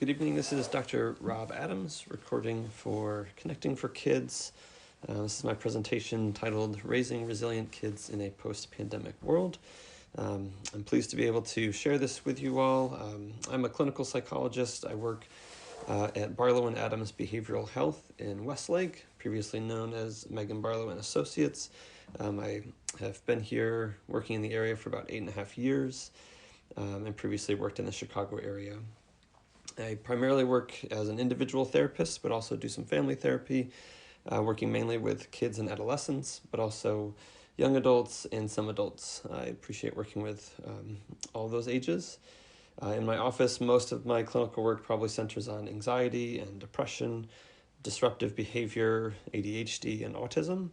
Good evening, this is Dr. Rob Adams recording for Connecting for Kids. This is my presentation titled Raising Resilient Kids in a Post-Pandemic World. I'm pleased to be able to share this with you all. I'm a clinical psychologist. I work at Barlow Adams Behavioral Health in Westlake, previously known as Megan Barlow and Associates. I have been here working in the area for about 8.5 years and previously worked in the Chicago area. I primarily work as an individual therapist, but also do some family therapy, working mainly with kids and adolescents, but also young adults and some adults. I appreciate working with all those ages. In my office, most of my clinical work probably centers on anxiety and depression, disruptive behavior, ADHD, and autism.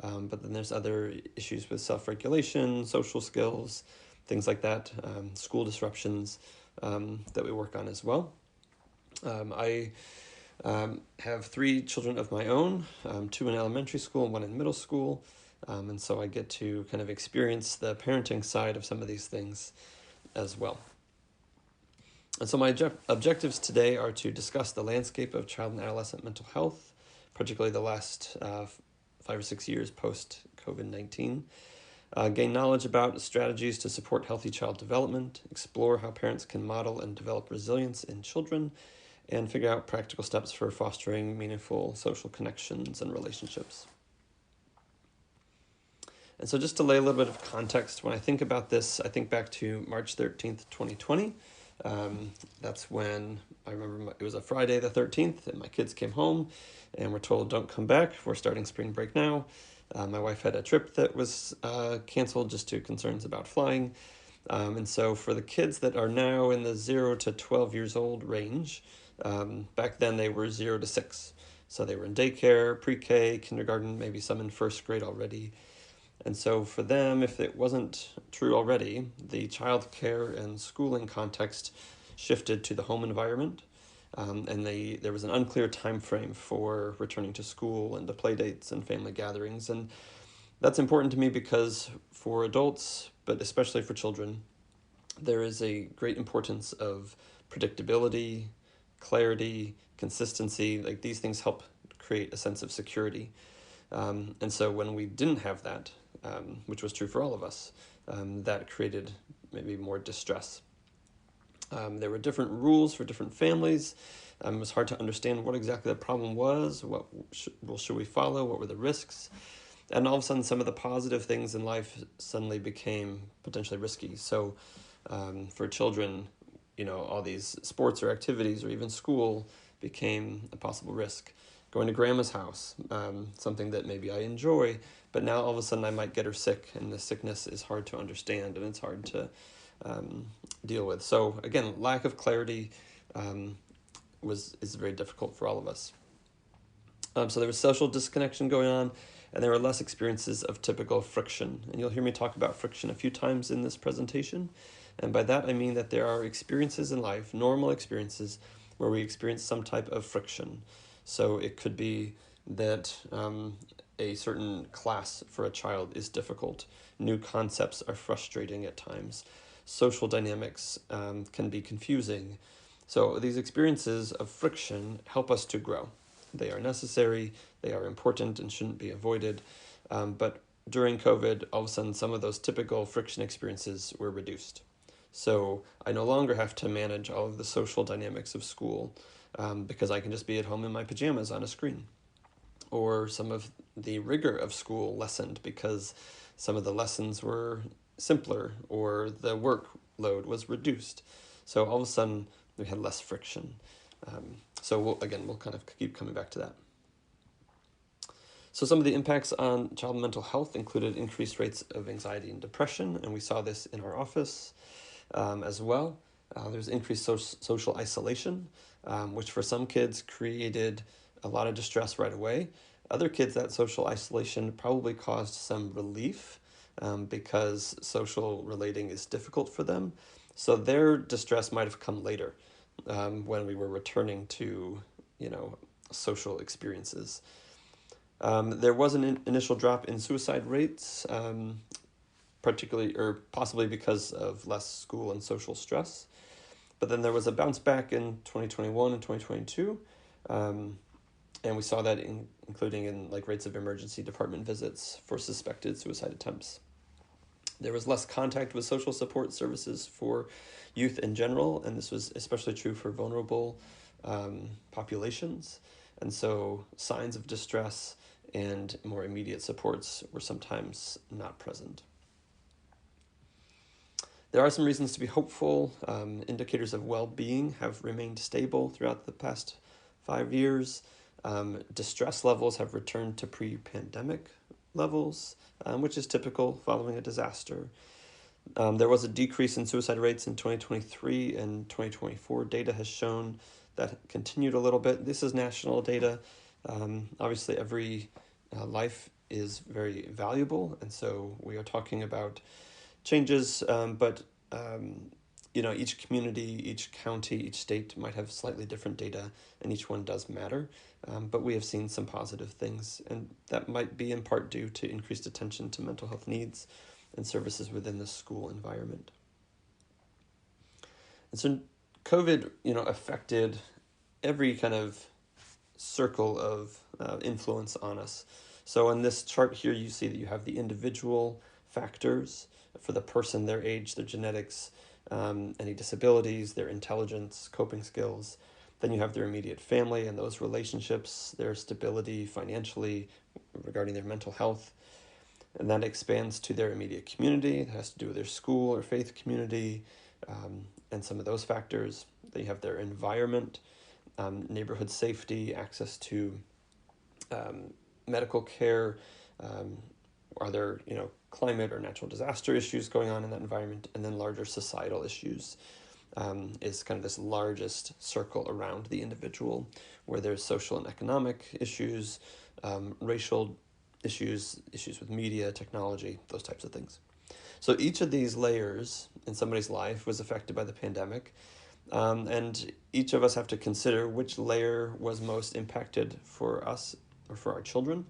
But then there's other issues with self-regulation, social skills, things like that, school disruptions that we work on as well. I have 3 children of my own, 2 in elementary school and 1 in middle school, and so I get to kind of experience the parenting side of some of these things as well. And so my objectives today are to discuss the landscape of child and adolescent mental health, particularly the last 5 or 6 years post-COVID-19, gain knowledge about strategies to support healthy child development, explore how parents can model and develop resilience in children, and figure out practical steps for fostering meaningful social connections and relationships. And so just to lay a little bit of context, when I think about this, I think back to March 13th, 2020. That's when I remember it was a Friday the 13th, and my kids came home and were told, don't come back, we're starting spring break now. My wife had a trip that was canceled just due to concerns about flying. And so for the kids that are now in the 0 to 12 years old range, back then they were 0 to 6. So they were in daycare, pre-K, kindergarten, maybe some in first grade already. And so for them, if it wasn't true already, the child care and schooling context shifted to the home environment. And there was an unclear time frame for returning to school and to play dates and family gatherings. And that's important to me because for adults, but especially for children, there is a great importance of predictability, clarity, consistency. Like these things help create a sense of security. And so when we didn't have that, which was true for all of us, that created maybe more distress. There were different rules for different families. It was hard to understand what exactly the problem was, what should we follow, what were the risks. And all of a sudden, some of the positive things in life suddenly became potentially risky. So for children, all these sports or activities or even school became a possible risk. Going to grandma's house, something that maybe I enjoy, but now all of a sudden I might get her sick, and the sickness is hard to understand and it's hard to deal with. So again, lack of clarity is very difficult for all of us. So there was social disconnection going on, and there were less experiences of typical friction. And you'll hear me talk about friction a few times in this presentation. And by that, I mean that there are experiences in life, normal experiences, where we experience some type of friction. So it could be that a certain class for a child is difficult. New concepts are frustrating at times. Social dynamics can be confusing. So these experiences of friction help us to grow. They are necessary, they are important, and shouldn't be avoided. But during COVID, all of a sudden, some of those typical friction experiences were reduced. So I no longer have to manage all of the social dynamics of school because I can just be at home in my pajamas on a screen. Or some of the rigor of school lessened because some of the lessons were simpler or the workload was reduced. So all of a sudden, we had less friction. So we'll kind of keep coming back to that. So some of the impacts on child mental health included increased rates of anxiety and depression, and we saw this in our office as well. There's increased social isolation, which for some kids created a lot of distress right away. Other kids, that social isolation probably caused some relief because social relating is difficult for them. So their distress might have come later when we were returning to, social experiences. There was an initial drop in suicide rates, particularly or possibly because of less school and social stress. But then there was a bounce back in 2021 and 2022. And we saw that including in like rates of emergency department visits for suspected suicide attempts. There was less contact with social support services for youth in general, and this was especially true for vulnerable populations. And so signs of distress and more immediate supports were sometimes not present. There are some reasons to be hopeful. Indicators of well-being have remained stable throughout the past 5 years. Distress levels have returned to pre-pandemic levels, which is typical following a disaster. There was a decrease in suicide rates in 2023 and 2024. Data has shown that continued a little bit. This is national data. Obviously, every life is very valuable, and so we are talking about changes, but each community, each county, each state might have slightly different data, and each one does matter. But we have seen some positive things, and that might be in part due to increased attention to mental health needs and services within the school environment. And so COVID, affected every kind of circle of influence on us. So on this chart here, you see that you have the individual factors for the person, their age, their genetics, any disabilities, their intelligence, coping skills. Then you have their immediate family and those relationships, their stability financially regarding their mental health. And that expands to their immediate community. It has to do with their school or faith community, and some of those factors. Then you have their environment, neighborhood safety, access to medical care. Are there, climate or natural disaster issues going on in that environment? And then larger societal issues is kind of this largest circle around the individual, where there's social and economic issues, racial issues with media, technology, those types of things. So each of these layers in somebody's life was affected by the pandemic, and each of us have to consider which layer was most impacted for us or for our children.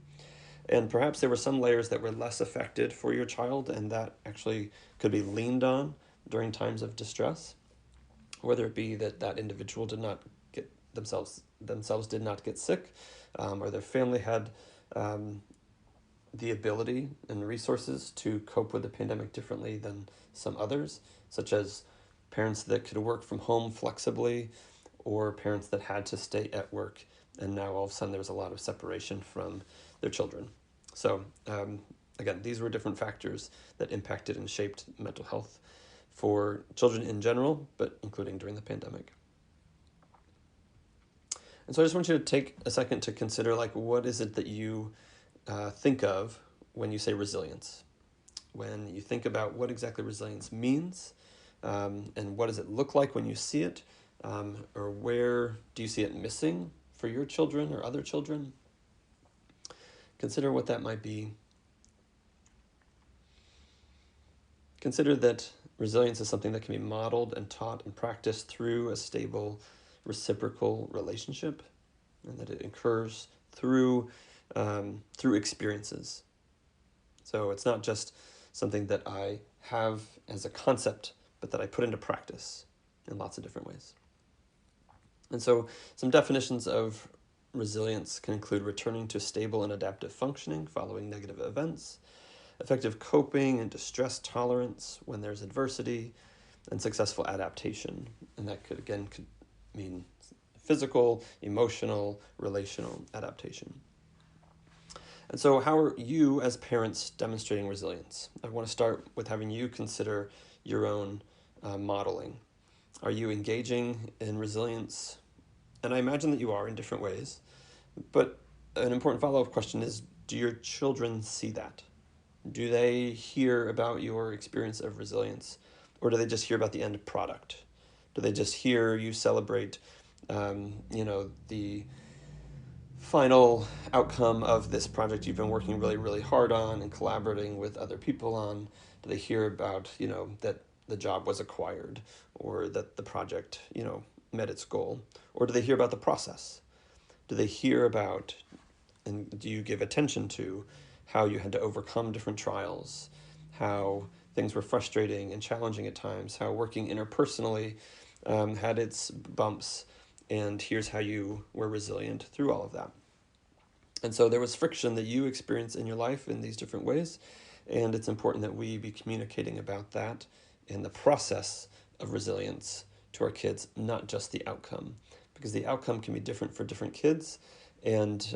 And perhaps there were some layers that were less affected for your child, and that actually could be leaned on during times of distress, whether it be that individual did not get themselves did not get sick, or their family had the ability and resources to cope with the pandemic differently than some others, such as parents that could work from home flexibly, or parents that had to stay at work, and now all of a sudden there's a lot of separation from their children. So again, these were different factors that impacted and shaped mental health for children in general, but including during the pandemic. And so I just want you to take a second to consider, what is it that you think of when you say resilience? When you think about what exactly resilience means, and what does it look like when you see it, or where do you see it missing for your children or other children? Consider what that might be. Consider that resilience is something that can be modeled and taught and practiced through a stable, reciprocal relationship, and that it occurs through experiences. So it's not just something that I have as a concept, but that I put into practice in lots of different ways. And so some definitions of resilience can include returning to stable and adaptive functioning following negative events, effective coping and distress tolerance when there's adversity, and successful adaptation. And that could mean physical, emotional, relational adaptation. And so how are you as parents demonstrating resilience? I want to start with having you consider your own modeling. Are you engaging in resilience? And I imagine that you are in different ways. But an important follow-up question is, do your children see that? Do they hear about your experience of resilience? Or do they just hear about the end product? Do they just hear you celebrate, the final outcome of this project you've been working really, really hard on and collaborating with other people on? Do they hear about, that the job was acquired, or that the project, met its goal? Or do they hear about the process? Do they hear about, and do you give attention to, how you had to overcome different trials, how things were frustrating and challenging at times, how working interpersonally had its bumps, and here's how you were resilient through all of that. And so there was friction that you experience in your life in these different ways, and it's important that we be communicating about that in the process of resilience to our kids, not just the outcome, because the outcome can be different for different kids. And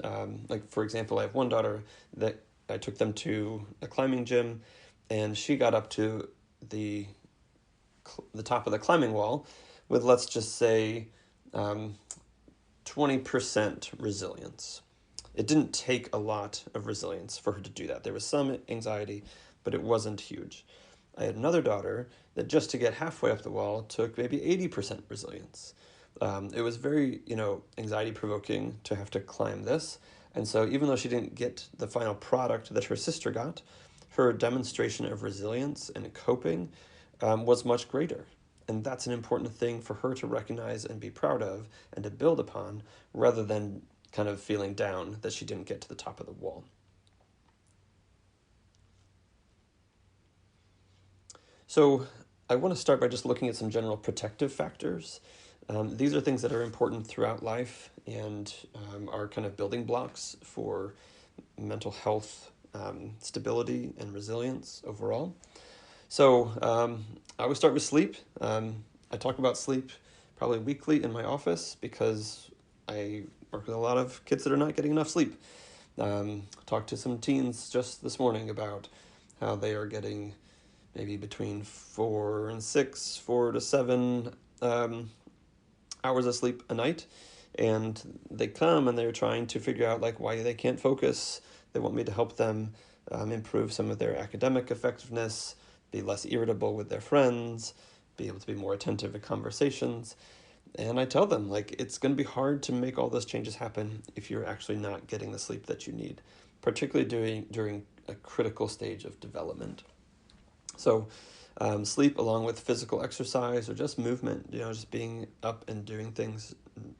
like, for example, I have one daughter that I took them to a climbing gym, and she got up to the top of the climbing wall with, let's just say, 20% resilience. It didn't take a lot of resilience for her to do that. There was some anxiety, but it wasn't huge. I had another daughter that just to get halfway up the wall took maybe 80% resilience. It was very, anxiety provoking to have to climb this. And so even though she didn't get the final product that her sister got, her demonstration of resilience and coping was much greater. And that's an important thing for her to recognize and be proud of and to build upon, rather than kind of feeling down that she didn't get to the top of the wall. So I want to start by just looking at some general protective factors. These are things that are important throughout life and are kind of building blocks for mental health, stability, and resilience overall. So I always start with sleep. I talk about sleep probably weekly in my office because I work with a lot of kids that are not getting enough sleep. Talked to some teens just this morning about how they are getting maybe between 4 to 7 hours of sleep a night. And they come and they're trying to figure out like why they can't focus. They want me to help them improve some of their academic effectiveness, be less irritable with their friends, be able to be more attentive to conversations. And I tell them, like, it's going to be hard to make all those changes happen if you're actually not getting the sleep that you need, particularly during a critical stage of development. So sleep, along with physical exercise or just movement, just being up and doing things,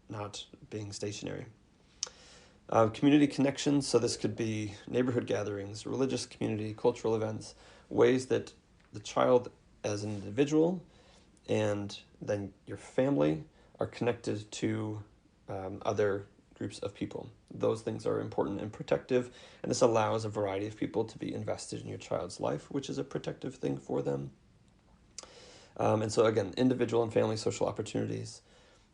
not being stationary. Community connections, so this could be neighborhood gatherings, religious community, cultural events, ways that the child as an individual and then your family are connected to other groups of people. Those things are important and protective, and this allows a variety of people to be invested in your child's life, which is a protective thing for them. And so again, individual and family social opportunities.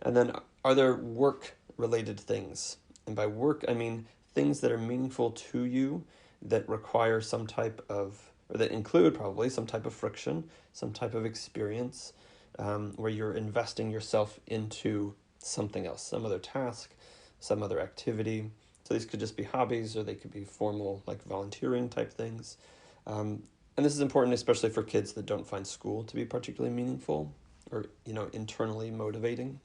And then are there work-related things? And by work, I mean things that are meaningful to you that require some type of, or that include probably some type of friction, some type of experience, where you're investing yourself into something else, some other task, some other activity. So these could just be hobbies, or they could be formal, like volunteering type things. And this is important, especially for kids that don't find school to be particularly meaningful or, internally motivating.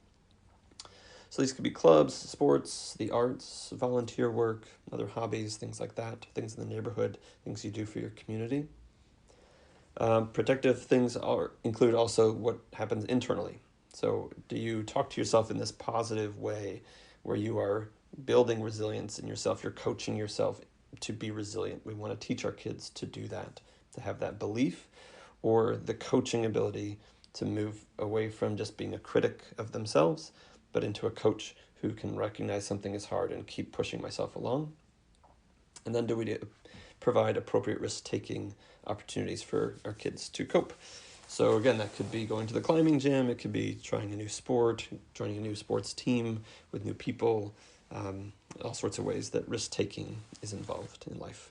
So these could be clubs, sports, the arts, volunteer work, other hobbies, things like that, things in the neighborhood, things you do for your community. Protective things include also what happens internally. So do you talk to yourself in this positive way where you are building resilience in yourself, you're coaching yourself to be resilient? We want to teach our kids to do that, to have that belief or the coaching ability to move away from just being a critic of themselves, but into a coach who can recognize something is hard and keep pushing myself along. And then do we provide appropriate risk-taking opportunities for our kids to cope? So again, that could be going to the climbing gym, it could be trying a new sport, joining a new sports team with new people, all sorts of ways that risk-taking is involved in life.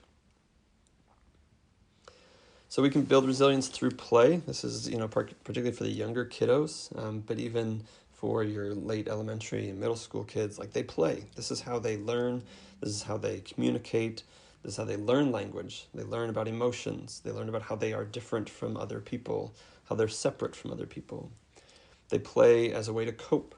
So we can build resilience through play. This is, particularly for the younger kiddos, but even for your late elementary and middle school kids, like they play. This is how they learn. This is how they communicate. This is how they learn language. They learn about emotions. They learn about how they are different from other people, how they're separate from other people. They play as a way to cope.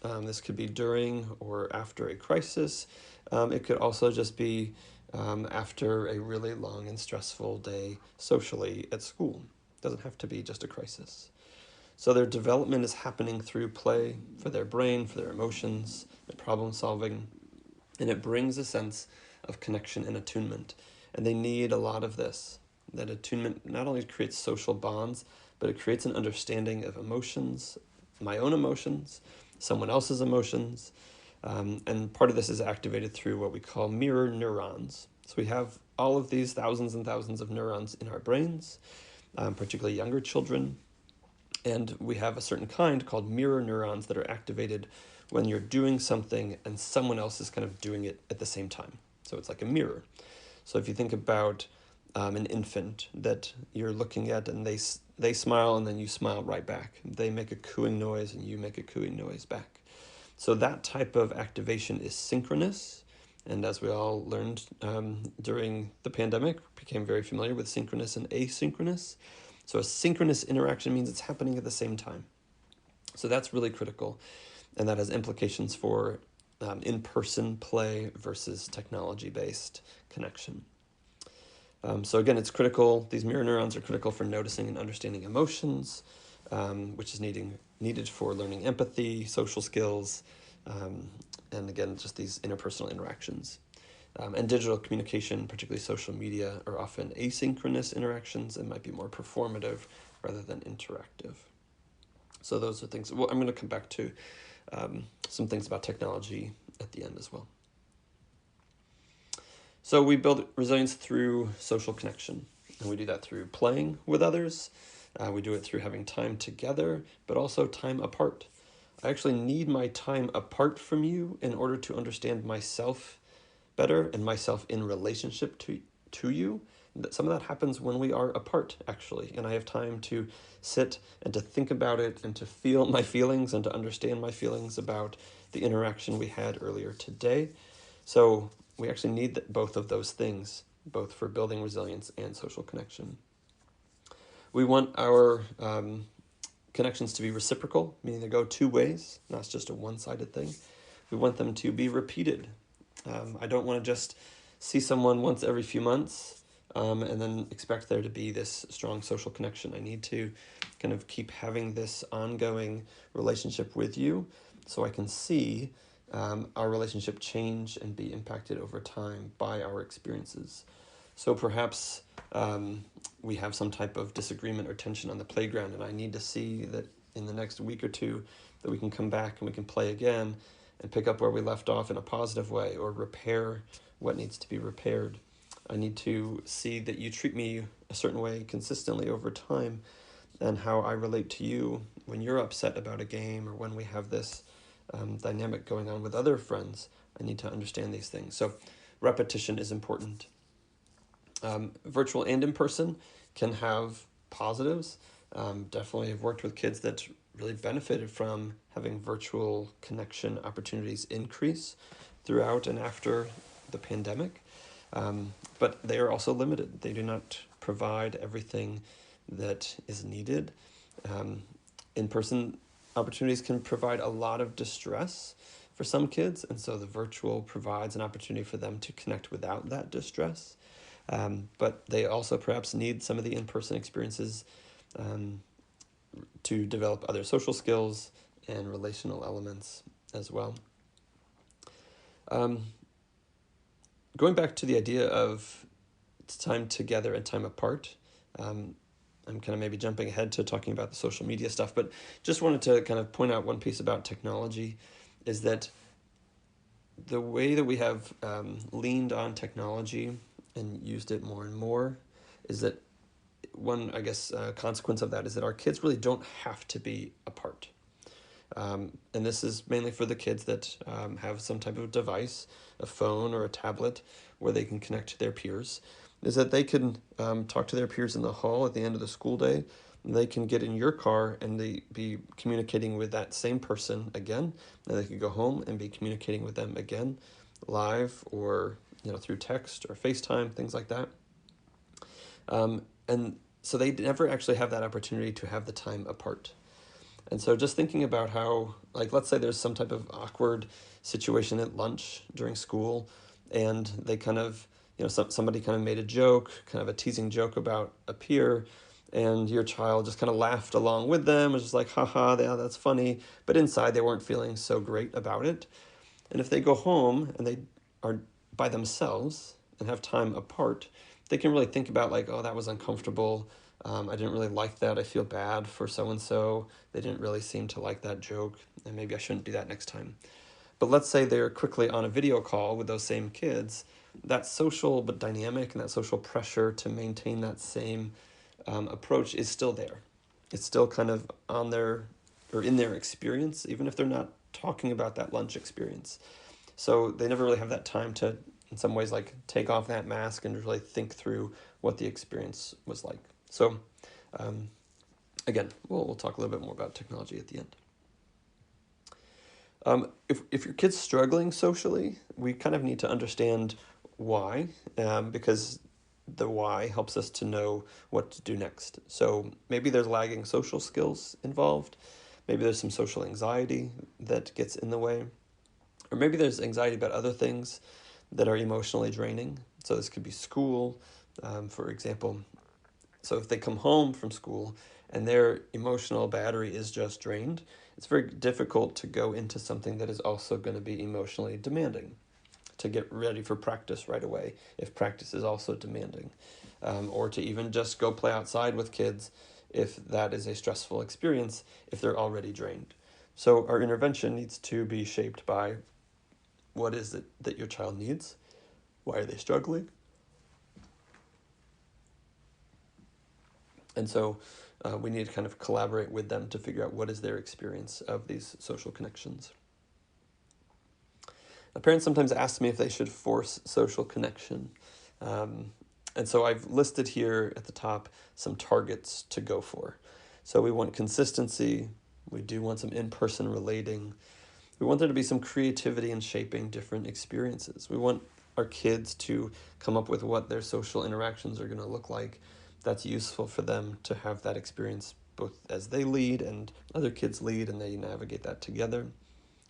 This could be during or after a crisis. It could also just be after a really long and stressful day socially at school. It doesn't have to be just a crisis. So their development is happening through play for their brain, for their emotions, their problem solving, and it brings a sense of connection and attunement. And they need a lot of this. That attunement not only creates social bonds, but it creates an understanding of emotions, my own emotions, someone else's emotions, and part of this is activated through what we call mirror neurons. So we have all of these thousands and thousands of neurons in our brains, particularly younger children, and we have a certain kind called mirror neurons that are activated when you're doing something and someone else is kind of doing it at the same time. So it's like a mirror. So if you think about an infant that you're looking at and they smile and then you smile right back. They make a cooing noise and you make a cooing noise back. So that type of activation is synchronous. And as we all learned during the pandemic, became very familiar with synchronous and asynchronous. So a synchronous interaction means it's happening at the same time. So that's really critical. And that has implications for in-person play versus technology-based connection. So again, it's critical. These mirror neurons are critical for noticing and understanding emotions, which is needed for learning empathy, social skills, and again, just these interpersonal interactions. And digital communication, particularly social media, are often asynchronous interactions and might be more performative rather than interactive. So those are things. Well, I'm going to come back to some things about technology at the end as well. So we build resilience through social connection, and we do that through playing with others. We do it through having time together, but also time apart. I actually need my time apart from you in order to understand myself better and myself in relationship to you. Some of that happens when we are apart, actually, and I have time to sit and to think about it and to feel my feelings and to understand my feelings about the interaction we had earlier today. So we actually need both of those things, both for building resilience and social connection. We want our connections to be reciprocal, meaning they go two ways, not just a one-sided thing. We want them to be repeated. I don't want to just see someone once every few months and then expect there to be this strong social connection. I need to kind of keep having this ongoing relationship with you so I can see our relationship change and be impacted over time by our experiences. So perhaps we have some type of disagreement or tension on the playground, and I need to see that in the next week or two that we can come back and we can play again and pick up where we left off in a positive way or repair what needs to be repaired. I need to see that you treat me a certain way consistently over time and how I relate to you when you're upset about a game or when we have this dynamic going on with other friends. I need to understand these things. So repetition is important. Virtual and in person can have positives. Definitely have worked with kids that really benefited from having virtual connection opportunities increase throughout and after the pandemic. But they are also limited. They do not provide everything that is needed. In-person opportunities can provide a lot of distress for some kids, and so the virtual provides an opportunity for them to connect without that distress. But they also perhaps need some of the in-person experiences to develop other social skills and relational elements as well. Going back to the idea of time together and time apart, I'm kind of maybe jumping ahead to talking about the social media stuff, but just wanted to kind of point out one piece about technology is that the way that we have leaned on technology and used it more and more is that one, I guess, consequence of that is that our kids really don't have to be apart. And this is mainly for the kids that have some type of device, a phone or a tablet, where they can connect to their peers, is that they can talk to their peers in the hall at the end of the school day. They can get in your car and they be communicating with that same person again. And they can go home and be communicating with them again, live or through text or FaceTime, things like that. And so they never actually have that opportunity to have the time apart. And so just thinking about how, like, let's say there's some type of awkward situation at lunch during school, and they kind of, somebody kind of made a joke, kind of a teasing joke about a peer, and your child just kind of laughed along with them, was just like, haha, yeah, that's funny. But inside they weren't feeling so great about it. And if they go home and they are by themselves and have time apart, they can really think about like, oh, that was uncomfortable. I didn't really like that. I feel bad for so-and-so. They didn't really seem to like that joke, and maybe I shouldn't do that next time. But let's say they're quickly on a video call with those same kids. That social but dynamic and that social pressure to maintain that same approach is still there. It's still kind of on their or in their experience, even if they're not talking about that lunch experience. So they never really have that time to, in some ways, like take off that mask and really think through what the experience was like. So, again, we'll talk a little bit more about technology at the end. If your kid's struggling socially, we kind of need to understand why, because the why helps us to know what to do next. So maybe there's lagging social skills involved. Maybe there's some social anxiety that gets in the way. Or maybe there's anxiety about other things that are emotionally draining. So this could be school, for example. So if they come home from school and their emotional battery is just drained, it's very difficult to go into something that is also going to be emotionally demanding, to get ready for practice right away if practice is also demanding, or to even just go play outside with kids if that is a stressful experience if they're already drained. So our intervention needs to be shaped by what is it that your child needs, why are they struggling, and so we need to kind of collaborate with them to figure out what is their experience of these social connections. Parents sometimes ask me if they should force social connection. And so I've listed here at the top some targets to go for. So we want consistency. We do want some in-person relating. We want there to be some creativity in shaping different experiences. We want our kids to come up with what their social interactions are going to look like. That's useful for them to have that experience both as they lead and other kids lead and they navigate that together.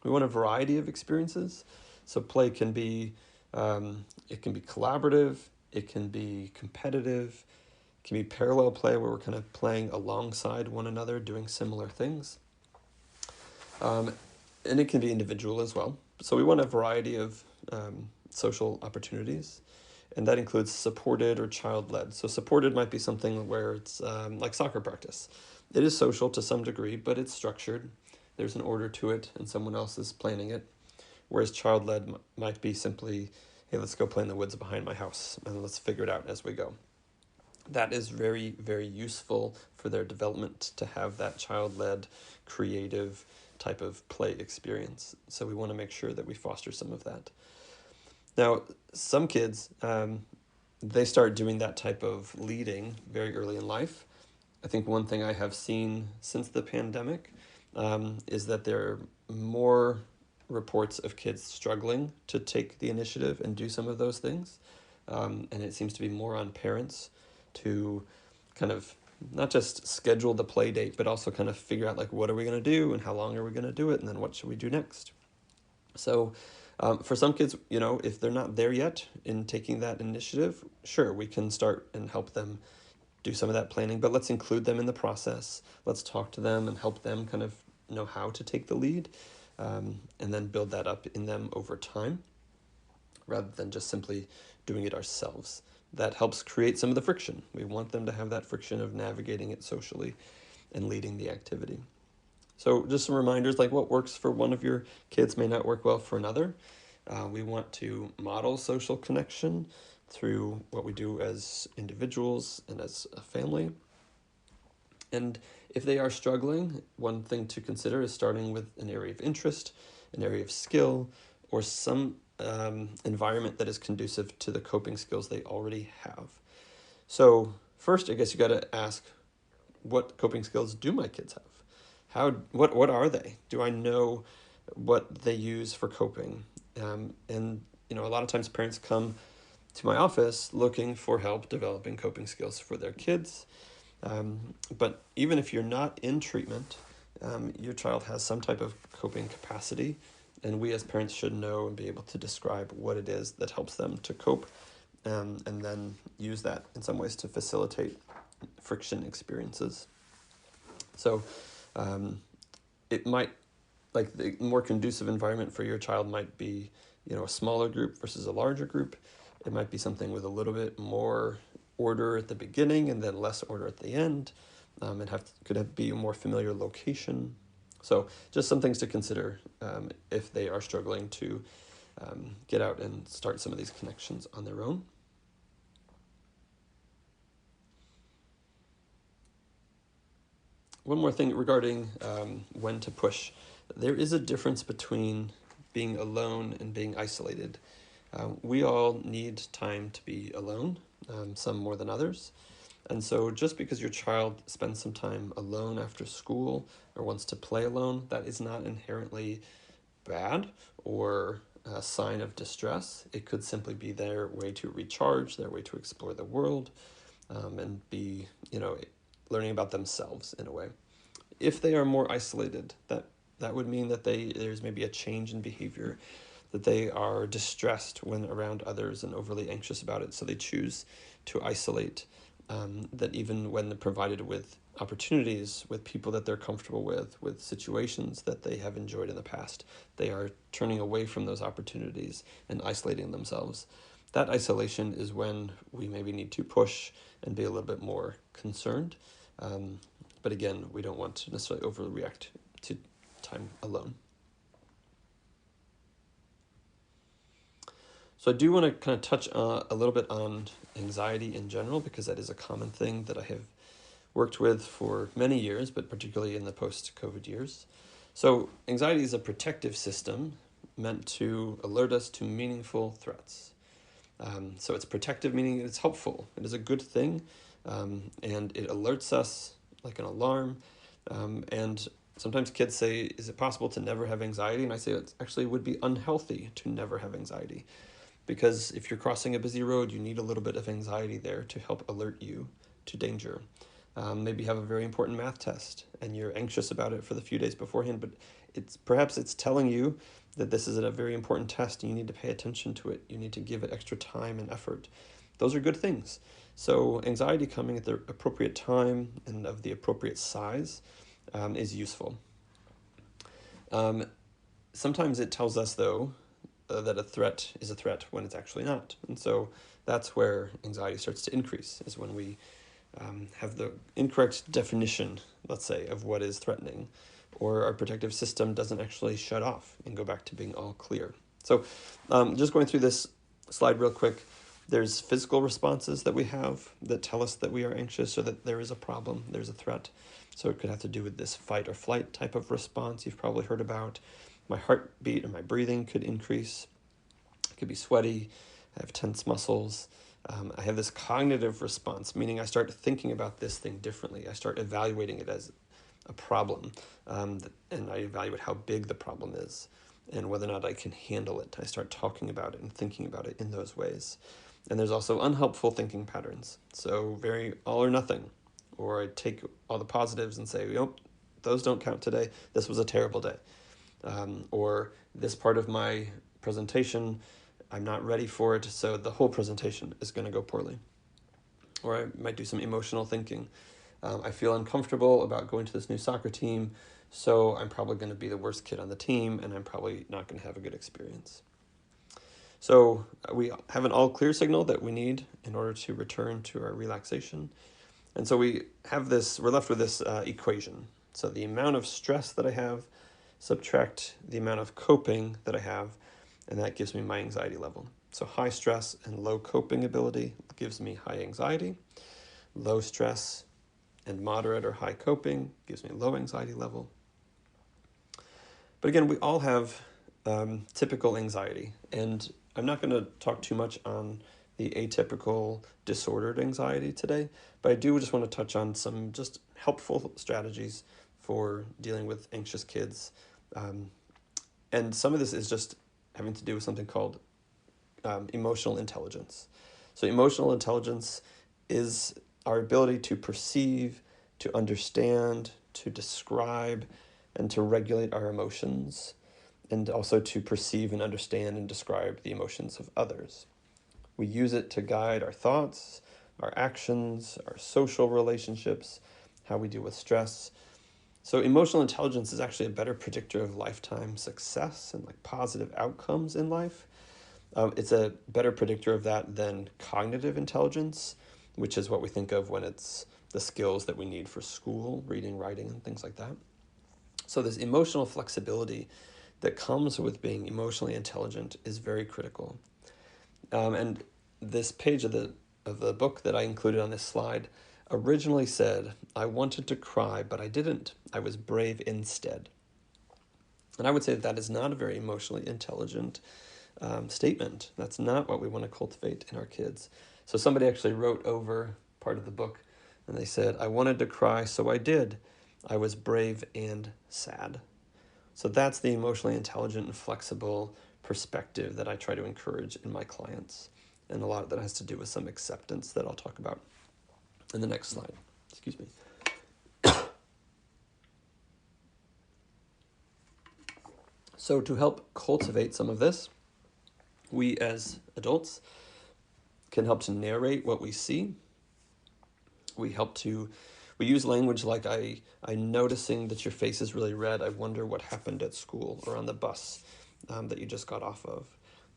We want a variety of experiences. So play can be, it can be collaborative, it can be competitive, it can be parallel play where we're kind of playing alongside one another, doing similar things. And it can be individual as well. So we want a variety of social opportunities, and that includes supported or child-led. So supported might be something where it's like soccer practice. It is social to some degree, but it's structured. There's an order to it, and someone else is planning it. Whereas child-led might be simply, hey, let's go play in the woods behind my house, and let's figure it out as we go. That is very, very useful for their development to have that child-led, creative type of play experience. So we want to make sure that we foster some of that. Now, some kids, they start doing that type of leading very early in life. I think one thing I have seen since the pandemic is that there are more reports of kids struggling to take the initiative and do some of those things. And it seems to be more on parents to kind of not just schedule the play date, but also kind of figure out like, what are we going to do and how long are we going to do it? And then what should we do next? So for some kids, you know, if they're not there yet in taking that initiative, sure, we can start and help them do some of that planning, but let's include them in the process. Let's talk to them and help them kind of know how to take the lead, and then build that up in them over time rather than just simply doing it ourselves. That helps create some of the friction. We want them to have that friction of navigating it socially and leading the activity. So just some reminders, like what works for one of your kids may not work well for another. We want to model social connection through what we do as individuals and as a family. And if they are struggling, one thing to consider is starting with an area of interest, an area of skill, or some environment that is conducive to the coping skills they already have. So first, I guess you got to ask, what coping skills do my kids have? What are they? Do I know what they use for coping? And you know, a lot of times parents come to my office looking for help developing coping skills for their kids. But even if you're not in treatment, your child has some type of coping capacity, and we as parents should know and be able to describe what it is that helps them to cope, and then use that in some ways to facilitate friction experiences. So it might, like the more conducive environment for your child might be, you know, a smaller group versus a larger group. It might be something with a little bit more order at the beginning and then less order at the end, and could be a more familiar location. So just some things to consider if they are struggling to get out and start some of these connections on their own. One more thing regarding when to push. There is a difference between being alone and being isolated. We all need time to be alone, some more than others. And so just because your child spends some time alone after school or wants to play alone, that is not inherently bad or a sign of distress. It could simply be their way to recharge, their way to explore the world, and be, learning about themselves in a way. If they are more isolated, that would mean that there's maybe a change in behavior, that they are distressed when around others and overly anxious about it, so they choose to isolate. That even when they're provided with opportunities, with people that they're comfortable with situations that they have enjoyed in the past, they are turning away from those opportunities and isolating themselves. That isolation is when we maybe need to push and be a little bit more concerned. But again, we don't want to necessarily overreact to time alone. So I do want to kind of touch a little bit on anxiety in general, because that is a common thing that I have worked with for many years, but particularly in the post-COVID years. So anxiety is a protective system meant to alert us to meaningful threats. So it's protective, meaning it's helpful. It is a good thing, and it alerts us like an alarm. And sometimes kids say, is it possible to never have anxiety? And I say it actually would be unhealthy to never have anxiety. Because if you're crossing a busy road, you need a little bit of anxiety there to help alert you to danger. Maybe you have a very important math test and you're anxious about it for the few days beforehand, but perhaps it's telling you that this is a very important test and you need to pay attention to it. You need to give it extra time and effort. Those are good things. So anxiety coming at the appropriate time and of the appropriate size is useful. Sometimes it tells us, though, that a threat is a threat when it's actually not. And so that's where anxiety starts to increase, is when we have the incorrect definition, let's say, of what is threatening, or our protective system doesn't actually shut off and go back to being all clear. So just going through this slide real quick, there's physical responses that we have that tell us that we are anxious or that there is a problem, there's a threat. So it could have to do with this fight or flight type of response you've probably heard about. My heartbeat or my breathing could increase. I could be sweaty. I have tense muscles. I have this cognitive response, meaning I start thinking about this thing differently. I start evaluating it as a problem, and I evaluate how big the problem is and whether or not I can handle it. I start talking about it and thinking about it in those ways. And there's also unhelpful thinking patterns. So very all or nothing. Or I take all the positives and say, nope, those don't count today. This was a terrible day. Or this part of my presentation, I'm not ready for it, so the whole presentation is going to go poorly. Or I might do some emotional thinking. I feel uncomfortable about going to this new soccer team, so I'm probably going to be the worst kid on the team, and I'm probably not going to have a good experience. So we have an all clear signal that we need in order to return to our relaxation. And so we're left with this equation. So the amount of stress that I have, subtract the amount of coping that I have, and that gives me my anxiety level. So high stress and low coping ability gives me high anxiety. Low stress and moderate or high coping gives me low anxiety level. But again, we all have typical anxiety, and I'm not going to talk too much on the atypical disordered anxiety today, but I do just want to touch on some just helpful strategies for dealing with anxious kids. And some of this is just having to do with something called emotional intelligence. So emotional intelligence is our ability to perceive, to understand, to describe, and to regulate our emotions, and also to perceive and understand and describe the emotions of others. We use it to guide our thoughts, our actions, our social relationships, how we deal with stress. So emotional intelligence is actually a better predictor of lifetime success and positive outcomes in life. It's a better predictor of that than cognitive intelligence, which is what we think of when it's the skills that we need for school, reading, writing, and things like that. So this emotional flexibility that comes with being emotionally intelligent is very critical. And this page of the book that I included on this slide originally said, I wanted to cry, but I didn't. I was brave instead. And I would say that is not a very emotionally intelligent statement. That's not what we want to cultivate in our kids. So somebody actually wrote over part of the book, and they said, I wanted to cry, so I did. I was brave and sad. So that's the emotionally intelligent and flexible perspective that I try to encourage in my clients. And a lot of that has to do with some acceptance that I'll talk about in the next slide. Excuse me. So to help cultivate some of this, we as adults can help to narrate what we see. We use language like, I'm noticing that your face is really red. I wonder what happened at school or on the bus that you just got off of.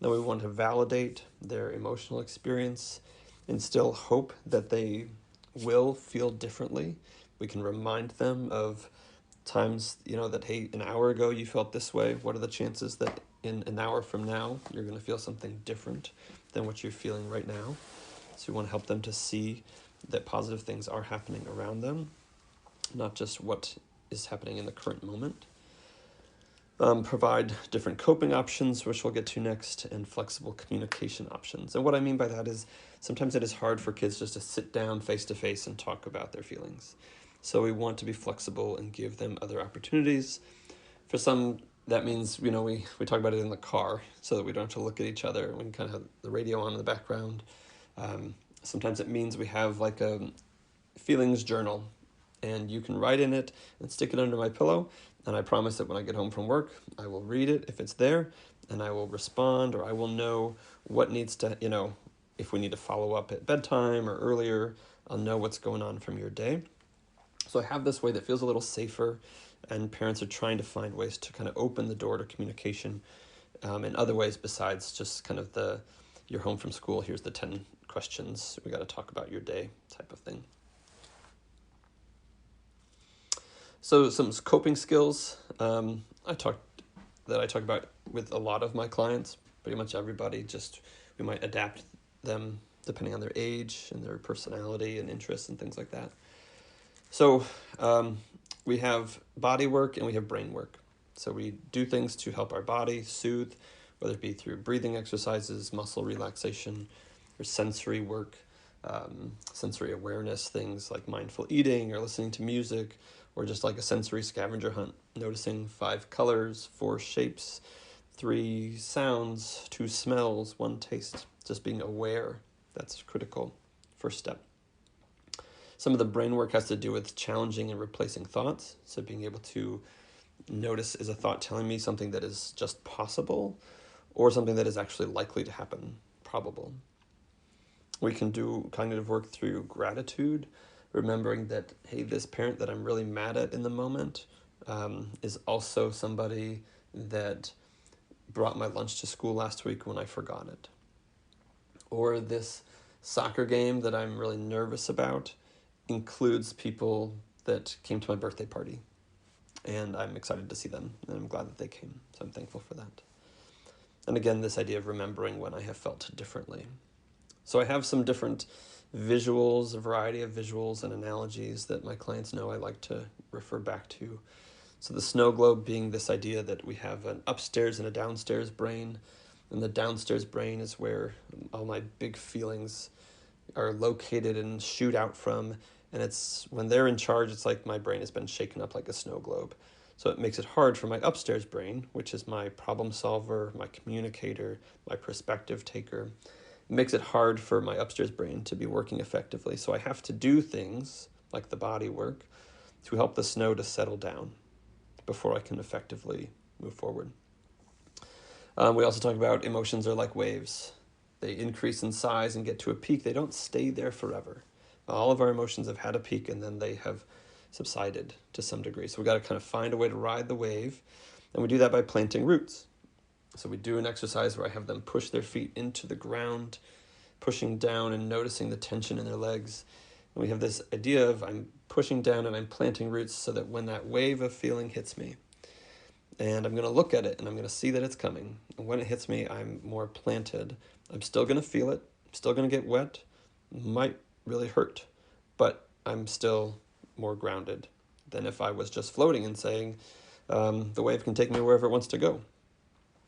Then we want to validate their emotional experience, instill hope that they will feel differently. We can remind them of times, that, hey, an hour ago you felt this way. What are the chances that in an hour from now you're going to feel something different than what you're feeling right now? So we want to help them to see that positive things are happening around them, not just what is happening in the current moment. Provide different coping options, which we'll get to next, and flexible communication options. And what I mean by that is sometimes it is hard for kids just to sit down face to face and talk about their feelings. So we want to be flexible and give them other opportunities. For some, that means, we talk about it in the car so that we don't have to look at each other. We can kind of have the radio on in the background. Sometimes it means we have like a feelings journal, and you can write in it and stick it under my pillow. And I promise that when I get home from work, I will read it if it's there, and I will respond, or I will know what needs to, if we need to follow up at bedtime or earlier, I'll know what's going on from your day. So I have this way that feels a little safer, and parents are trying to find ways to kind of open the door to communication in other ways besides just kind of you're home from school, here's the 10 questions, we got to talk about your day type of thing. So some coping skills I talk about with a lot of my clients, pretty much everybody, just we might adapt them depending on their age and their personality and interests and things like that. So we have body work and we have brain work. So we do things to help our body soothe, whether it be through breathing exercises, muscle relaxation, or sensory work, sensory awareness, things like mindful eating or listening to music, or just like a sensory scavenger hunt, noticing 5 colors, 4 shapes, 3 sounds, 2 smells, 1 taste, just being aware. That's critical. First step. Some of the brain work has to do with challenging and replacing thoughts. So being able to notice, is a thought telling me something that is just possible or something that is actually likely to happen, probable. We can do cognitive work through gratitude, remembering that, hey, this parent that I'm really mad at in the moment is also somebody that brought my lunch to school last week when I forgot it. Or this soccer game that I'm really nervous about includes people that came to my birthday party, and I'm excited to see them, and I'm glad that they came, so I'm thankful for that. And again, this idea of remembering when I have felt differently. So I have some different visuals, a variety of visuals and analogies that my clients know I like to refer back to. So the snow globe being this idea that we have an upstairs and a downstairs brain, and the downstairs brain is where all my big feelings are located and shoot out from, and it's when they're in charge, it's like my brain has been shaken up like a snow globe. So it makes it hard for my upstairs brain, which is my problem solver, my communicator, my perspective taker. It makes it hard for my upstairs brain to be working effectively. So I have to do things like the body work to help the snow to settle down before I can effectively move forward. We also talk about emotions are like waves. They increase in size and get to a peak. They don't stay there forever. All of our emotions have had a peak and then they have subsided to some degree. So we got to kind of find a way to ride the wave. And we do that by planting roots. So we do an exercise where I have them push their feet into the ground, pushing down and noticing the tension in their legs. And we have this idea of I'm pushing down and I'm planting roots so that when that wave of feeling hits me, and I'm going to look at it and I'm going to see that it's coming. And when it hits me, I'm more planted. I'm still going to feel it. I'm still going to get wet. Might really hurt, but I'm still more grounded than if I was just floating and saying, the wave can take me wherever it wants to go.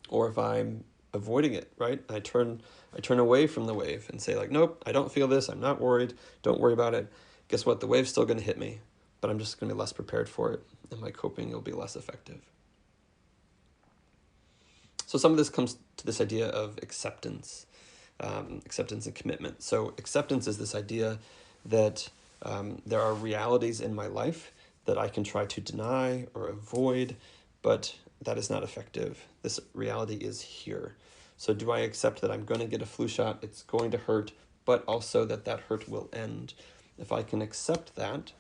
Or if I'm avoiding it, right? I turn away from the wave and say like, nope, I don't feel this. I'm not worried. Don't worry about it. Guess what? The wave's still going to hit me, but I'm just going to be less prepared for it, and my coping will be less effective. So some of this comes to this idea of acceptance, acceptance and commitment. So acceptance is this idea that there are realities in my life that I can try to deny or avoid, but that is not effective. This reality is here. So do I accept that I'm going to get a flu shot, it's going to hurt, but also that that hurt will end? If I can accept that,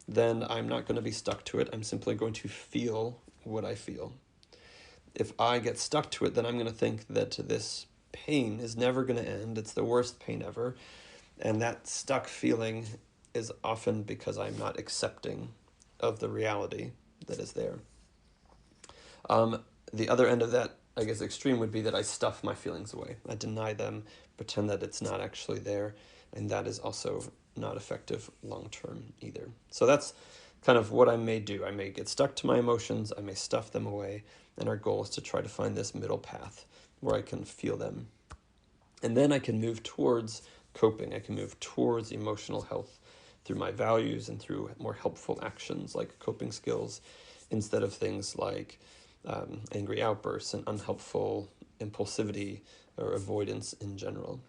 then I'm not going to be stuck to it. I'm simply going to feel what I feel. If I get stuck to it, then I'm going to think that this pain is never going to end. It's the worst pain ever. And that stuck feeling is often because I'm not accepting of the reality that is there. The other end of that, I guess, extreme would be that I stuff my feelings away. I deny them, pretend that it's not actually there, and that is also not effective long-term either. So that's kind of what I may do. I may get stuck to my emotions, I may stuff them away, and our goal is to try to find this middle path where I can feel them. And then I can move towards coping. I can move towards emotional health through my values and through more helpful actions like coping skills, instead of things like angry outbursts and unhelpful impulsivity or avoidance in general.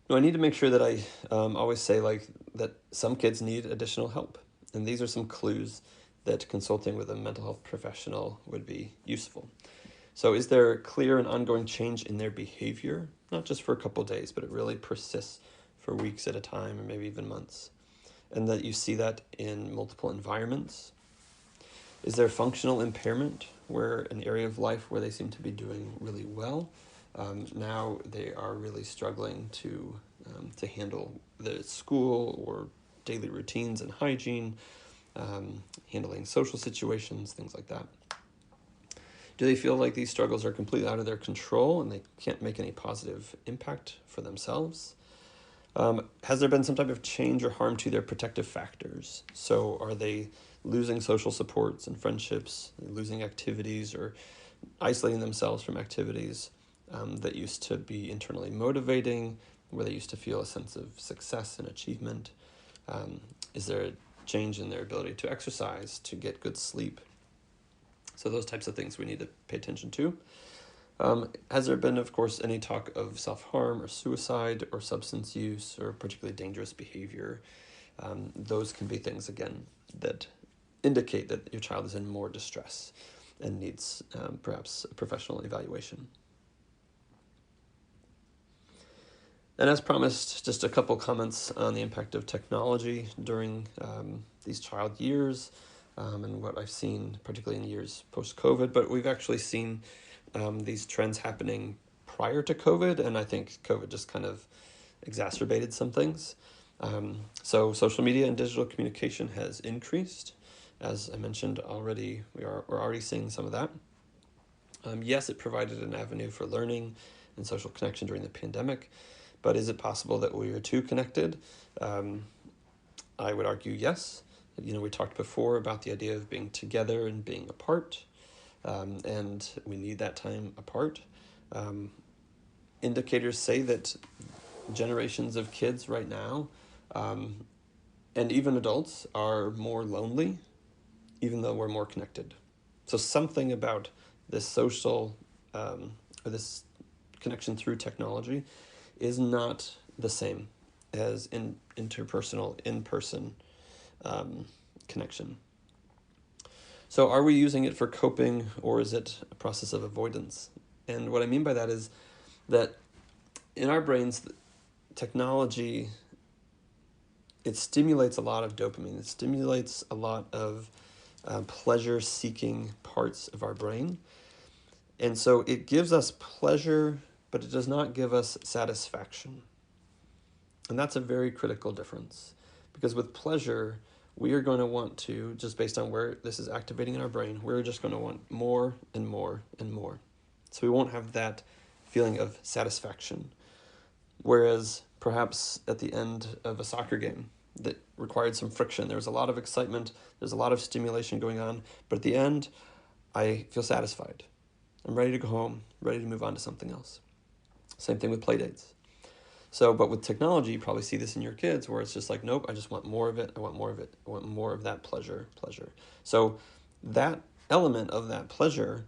Now, I need to make sure that I always say like that some kids need additional help. And these are some clues that consulting with a mental health professional would be useful. So is there clear and ongoing change in their behavior? Not just for a couple of days, but it really persists for weeks at a time or maybe even months. And that you see that in multiple environments. Is there functional impairment, where an area of life where they seem to be doing really well, now they are really struggling to handle the school or daily routines and hygiene, handling social situations, things like that? Do they feel like these struggles are completely out of their control and they can't make any positive impact for themselves? Has there been some type of change or harm to their protective factors? So are they losing social supports and friendships, losing activities, or isolating themselves from activities that used to be internally motivating, where they used to feel a sense of success and achievement? Is there a change in their ability to exercise, to get good sleep? So those types of things we need to pay attention to. Has there been, of course, any talk of self-harm or suicide or substance use or particularly dangerous behavior? Those can be things, again, that indicate that your child is in more distress and needs perhaps a professional evaluation. And as promised, just a couple comments on the impact of technology during these child years and what I've seen, particularly in years post-COVID. But we've actually seen these trends happening prior to COVID, and I think COVID just kind of exacerbated some things. So social media and digital communication has increased. As I mentioned already, we're already seeing some of that. Yes, it provided an avenue for learning and social connection during the pandemic, but is it possible that we are too connected? I would argue yes. We talked before about the idea of being together and being apart, and we need that time apart. Indicators say that generations of kids right now, and even adults, are more lonely, even though we're more connected. So something about this social, or this connection through technology is not the same as interpersonal, in-person connection. So are we using it for coping, or is it a process of avoidance? And what I mean by that is that in our brains, technology, it stimulates a lot of dopamine. It stimulates a lot of pleasure-seeking parts of our brain. And so it gives us pleasure, but it does not give us satisfaction. And that's a very critical difference, because with pleasure, we are going to want to, just based on where this is activating in our brain, we're just going to want more and more and more. So we won't have that feeling of satisfaction. Whereas perhaps at the end of a soccer game that required some friction, there was a lot of excitement, there's a lot of stimulation going on, but at the end, I feel satisfied. I'm ready to go home, ready to move on to something else. Same thing with play dates. So, but with technology, you probably see this in your kids where it's just like, nope, I just want more of it. I want more of it. I want more of that pleasure. So that element of that pleasure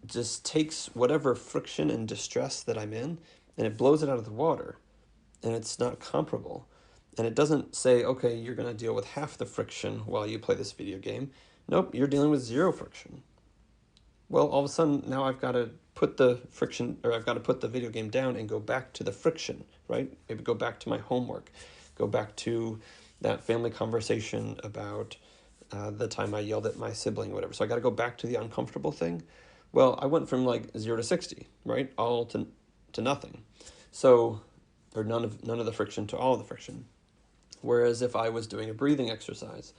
just takes whatever friction and distress that I'm in and it blows it out of the water, and it's not comparable. And it doesn't say, okay, you're going to deal with half the friction while you play this video game. Nope, you're dealing with zero friction. Well, all of a sudden, now I've got to put the friction, or I've got to put the video game down and go back to the friction, right? Maybe go back to my homework, go back to that family conversation about the time I yelled at my sibling or whatever. So I got to go back to the uncomfortable thing. Well, I went from like 0 to 60, right? All to nothing. So, or none of the friction to all of the friction. Whereas if I was doing a breathing exercise,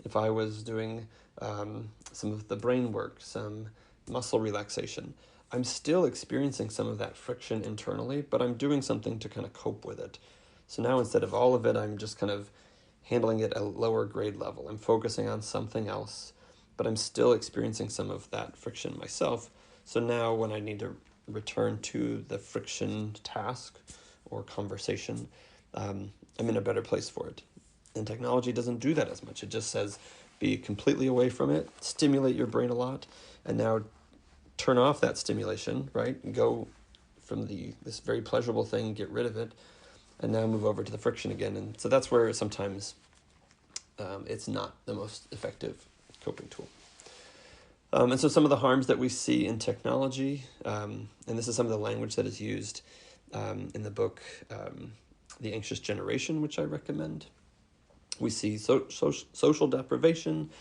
if I was doing some of the brain work, some muscle relaxation, I'm still experiencing some of that friction internally, but I'm doing something to kind of cope with it. So now instead of all of it, I'm just kind of handling it at a lower grade level. I'm focusing on something else, but I'm still experiencing some of that friction myself. So now when I need to return to the friction task or conversation, I'm in a better place for it. And technology doesn't do that as much. It just says, be completely away from it, stimulate your brain a lot, and now turn off that stimulation, right? Go from this very pleasurable thing, get rid of it, and now move over to the friction again. And so that's where sometimes it's not the most effective coping tool. And so some of the harms that we see in technology, and this is some of the language that is used in the book, The Anxious Generation, which I recommend. We see social deprivation,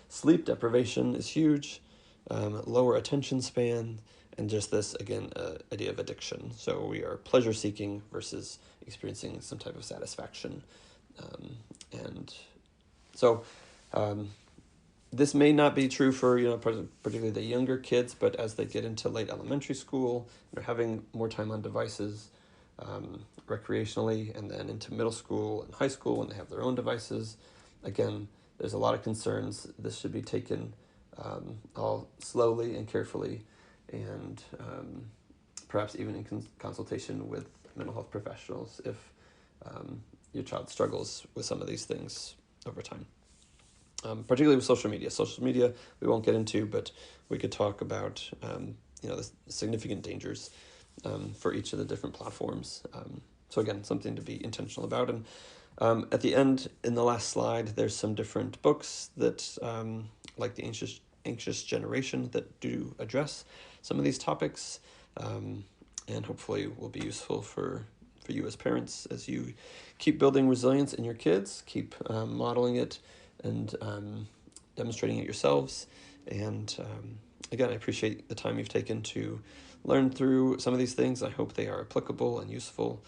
sleep deprivation is huge, lower attention span, and just this, again, idea of addiction. So we are pleasure-seeking versus experiencing some type of satisfaction. And so this may not be true for, particularly the younger kids, but as they get into late elementary school, they're having more time on devices recreationally, and then into middle school and high school when they have their own devices. Again, there's a lot of concerns. This should be taken all slowly and carefully, and perhaps even in consultation with mental health professionals if your child struggles with some of these things over time. Particularly with social media. Social media we won't get into, but we could talk about the significant dangers for each of the different platforms. So again, something to be intentional about. And at the end, in the last slide, there's some different books that, like the Anxious Generation, that do address some of these topics, and hopefully will be useful for you as parents as you keep building resilience in your kids, keep modeling it and demonstrating it yourselves. And again, I appreciate the time you've taken to learn through some of these things. I hope they are applicable and useful.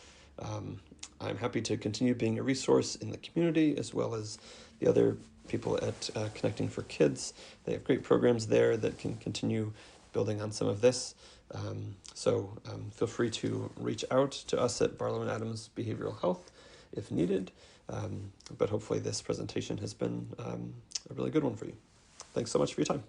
I'm happy to continue being a resource in the community as well as the other people at Connecting for Kids. They have great programs there that can continue building on some of this. So feel free to reach out to us at Barlow Adams Behavioral Health if needed. But hopefully this presentation has been a really good one for you. Thanks so much for your time.